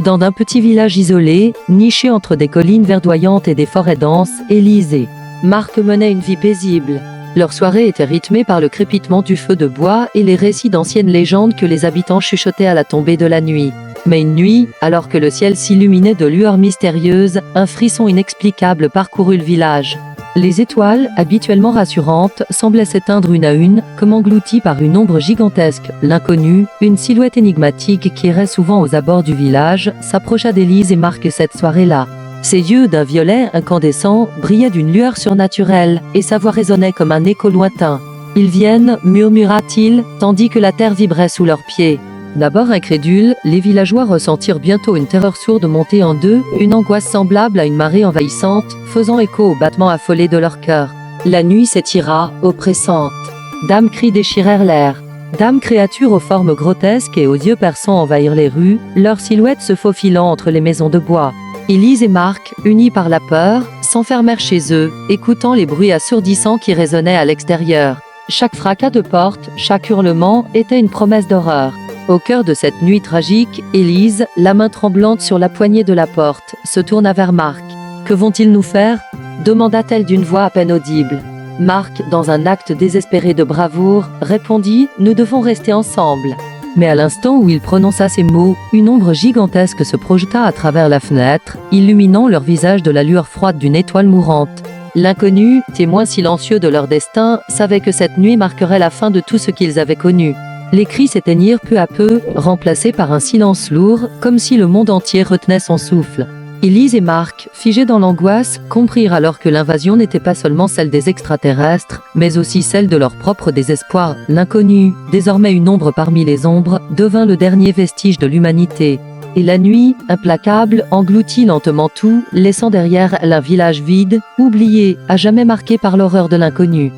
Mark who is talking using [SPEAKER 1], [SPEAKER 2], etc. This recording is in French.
[SPEAKER 1] Dans d'un petit village isolé, niché entre des collines verdoyantes et des forêts denses, Élise et Marc menaient une vie paisible. Leur soirée était rythmée par le crépitement du feu de bois et les récits d'anciennes légendes que les habitants chuchotaient à la tombée de la nuit. Mais une nuit, alors que le ciel s'illuminait de lueurs mystérieuses, un frisson inexplicable parcourut le village. Les étoiles, habituellement rassurantes, semblaient s'éteindre une à une, comme englouties par une ombre gigantesque. L'inconnu, une silhouette énigmatique qui errait souvent aux abords du village, s'approcha d'Élise et Marc cette soirée-là. Ses yeux, d'un violet incandescent, brillaient d'une lueur surnaturelle, et sa voix résonnait comme un écho lointain. « Ils viennent » murmura-t-il, tandis que la terre vibrait sous leurs pieds. D'abord incrédules, les villageois ressentirent bientôt une terreur sourde monter en d'eux, une angoisse semblable à une marée envahissante, faisant écho aux battements affolés de leur cœur. La nuit s'étira, oppressante. D'âmes cris déchirèrent l'air. D'âmes créatures aux formes grotesques et aux yeux perçants envahirent les rues, leurs silhouettes se faufilant entre les maisons de bois. Élise et Marc, unis par la peur, s'enfermèrent chez eux, écoutant les bruits assourdissants qui résonnaient à l'extérieur. Chaque fracas de porte, chaque hurlement, était une promesse d'horreur. Au cœur de cette nuit tragique, Élise, la main tremblante sur la poignée de la porte, se tourna vers Marc. « Que vont-ils nous faire » demanda-t-elle d'une voix à peine audible. Marc, dans un acte désespéré de bravoure, répondit « Nous devons rester ensemble ». Mais à l'instant où il prononça ces mots, une ombre gigantesque se projeta à travers la fenêtre, illuminant leur visage de la lueur froide d'une étoile mourante. L'inconnu, témoin silencieux de leur destin, savait que cette nuit marquerait la fin de tout ce qu'ils avaient connu. Les cris s'éteignirent peu à peu, remplacés par un silence lourd, comme si le monde entier retenait son souffle. Élise et Marc, figés dans l'angoisse, comprirent alors que l'invasion n'était pas seulement celle des extraterrestres, mais aussi celle de leur propre désespoir. L'inconnu, désormais une ombre parmi les ombres, devint le dernier vestige de l'humanité. Et la nuit, implacable, engloutit lentement tout, laissant derrière elle un village vide, oublié, à jamais marqué par l'horreur de l'inconnu.